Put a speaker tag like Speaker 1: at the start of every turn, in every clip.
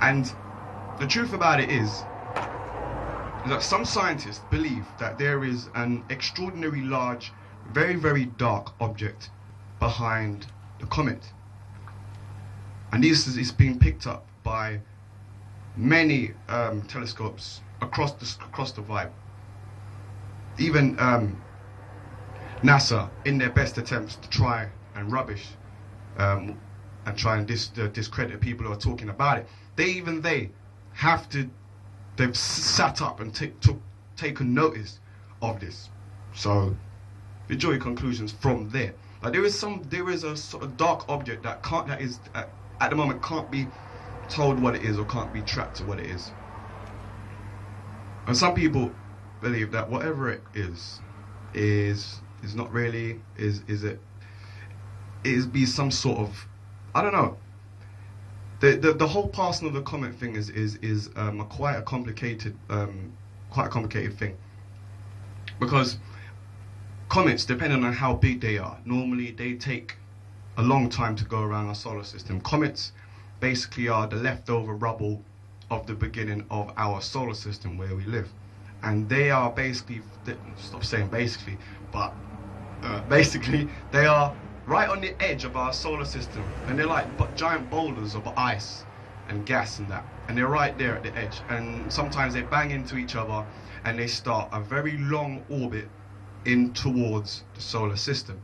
Speaker 1: And the truth about it is that some scientists believe that there is an extraordinarily large, very, very dark object behind the comet. And this is being picked up by many telescopes across the vibe. Even NASA, in their best attempts to try and rubbish and try and discredit people who are talking about it, they have to. They've sat up and taken notice of this. So, draw your conclusions from there. Like there is a sort of dark object that is at the moment can't be told what it is or can't be tracked to what it is. And some people believe that whatever it is not really be some sort of, I don't know. The whole passing of the comet thing is quite a complicated thing, because comets, depending on how big they are, normally they take a long time to go around our solar system. Comets basically are the leftover rubble of the beginning of our solar system where we live, and they are basically, stop saying basically, but basically they are right on the edge of our solar system, and they're like giant boulders of ice and gas and that, and they're right there at the edge, and sometimes they bang into each other and they start a very long orbit in towards the solar system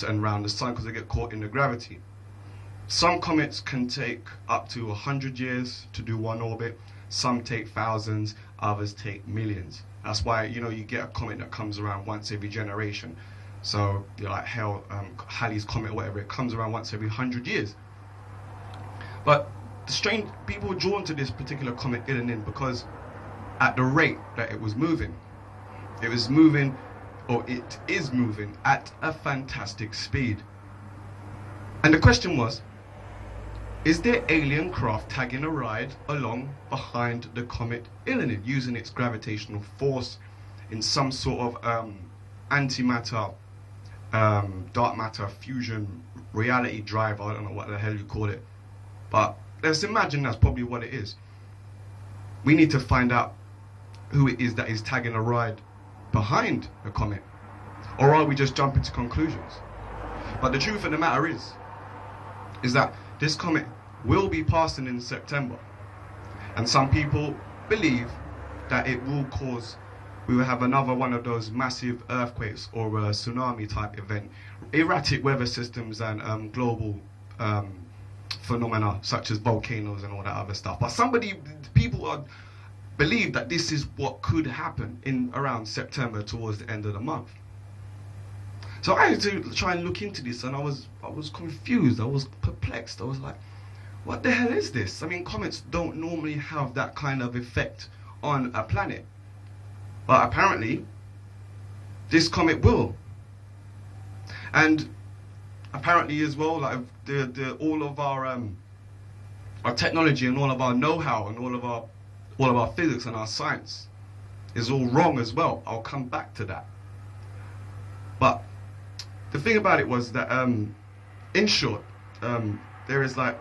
Speaker 1: and around the sun, because they get caught in the gravity. Some comets can take up to 100 years to do one orbit, some take thousands, others take millions. That's why, you know, you get a comet that comes around once every generation. So, you know, like Halley's Comet or whatever, it comes around once every 100 years. But the strange people were drawn to this particular comet Ilanin because at the rate that it was moving at a fantastic speed. And the question was, is there alien craft tagging a ride along behind the comet Ilanin, using its gravitational force in some sort of antimatter, dark matter fusion reality drive? I don't know what the hell you call it, but let's imagine that's probably what it is. We need to find out who it is that is tagging a ride behind the comet, or are we just jumping to conclusions? But the truth of the matter is that this comet will be passing in September, and some people believe that it will cause, we will have another one of those massive earthquakes or a tsunami type event, erratic weather systems and global phenomena such as volcanoes and all that other stuff. But people believe that this is what could happen in around September, towards the end of the month. So I had to try and look into this, and I was confused, I was perplexed. I was like, what the hell is this? I mean, comets don't normally have that kind of effect on a planet. But apparently, this comet will. And apparently as well, like all of our technology and all of our know-how and all of our physics and our science is all wrong as well. I'll come back to that. But the thing about it was that, in short, there is like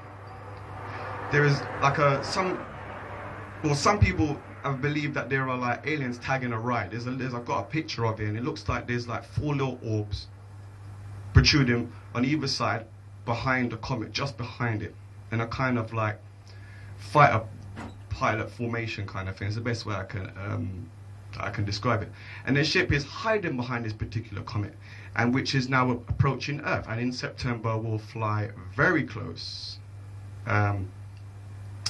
Speaker 1: some people have believed that there are like aliens tagging a ride. I've got a picture of it, and it looks like there's like 4 little orbs protruding on either side behind the comet, just behind it, in a kind of like fighter pilot formation kind of thing. It's the best way I can describe it. And the ship is hiding behind this particular comet, and which is now approaching Earth, and in September will fly very close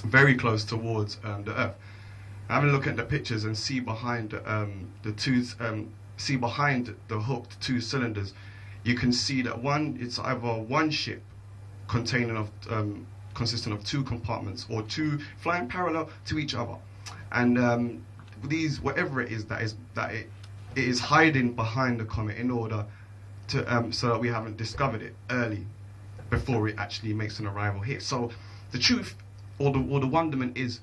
Speaker 1: towards the Earth. Having a look at the pictures and see behind behind the hooked 2 cylinders, you can see that it's either one ship consisting of 2 compartments, or 2 flying parallel to each other, and these, whatever it is that it is hiding behind the comet in order to so that we haven't discovered it early before it actually makes an arrival here. So the truth or the wonderment is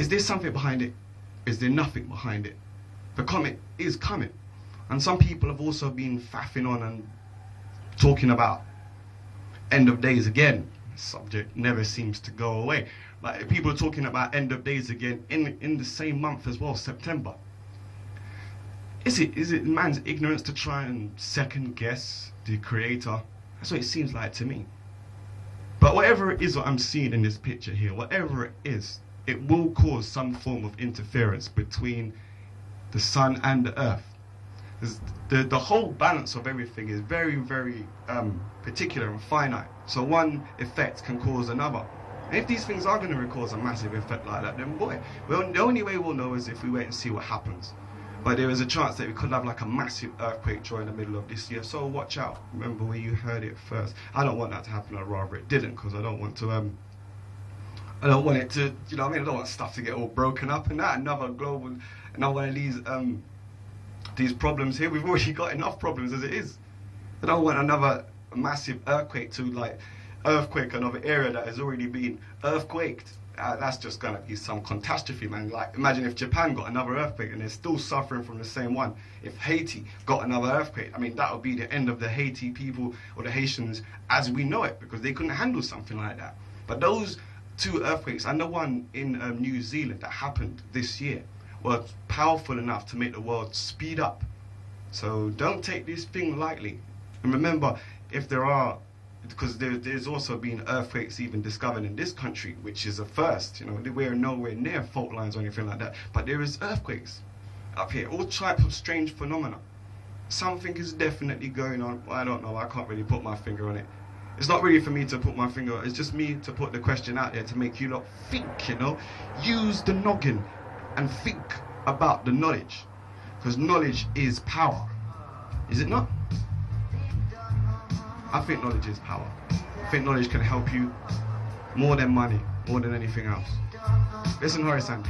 Speaker 1: there something behind it? Is there nothing behind it? The comet is coming. And some people have also been faffing on and talking about end of days again. The subject never seems to go away. Like people are talking about end of days again in the same month as well, September. Is it man's ignorance to try and second guess the creator? That's what it seems like to me. But whatever it is what I'm seeing in this picture here, whatever it is, it will cause some form of interference between the sun and the earth. The whole balance of everything is very, very particular and finite. So one effect can cause another. And if these things are going to cause a massive effect like that, then boy, well, the only way we'll know is if we wait and see what happens. But there is a chance that we could have like a massive earthquake during the middle of this year. So watch out. Remember where you heard it first. I don't want that to happen, I'd rather it didn't, because I don't want to I don't want it to, you know what I mean? I don't want stuff to get all broken up and that. Another one of these problems here. We've already got enough problems as it is. I don't want another massive earthquake to like earthquake another area that has already been earthquaked. That's just gonna be some catastrophe, man. Like imagine if Japan got another earthquake and they're still suffering from the same one. If Haiti got another earthquake, I mean that would be the end of the Haiti people or the Haitians as we know it, because they couldn't handle something like that. But those two earthquakes and the one in New Zealand that happened this year were powerful enough to make the world speed up. So don't take this thing lightly. And remember, if there are, because there's also been earthquakes even discovered in this country, which is a first, you know, we're nowhere near fault lines or anything like that, but there is earthquakes up here, all types of strange phenomena. Something is definitely going on. Well, I don't know, I can't really put my finger on it. It's not really for me to put my finger on it, it's just me to put the question out there to make you lot think, you know. Use the noggin and think about the knowledge, because knowledge is power. Is it not? I think knowledge is power. I think knowledge can help you more than money, more than anything else. Listen, Horace Andy.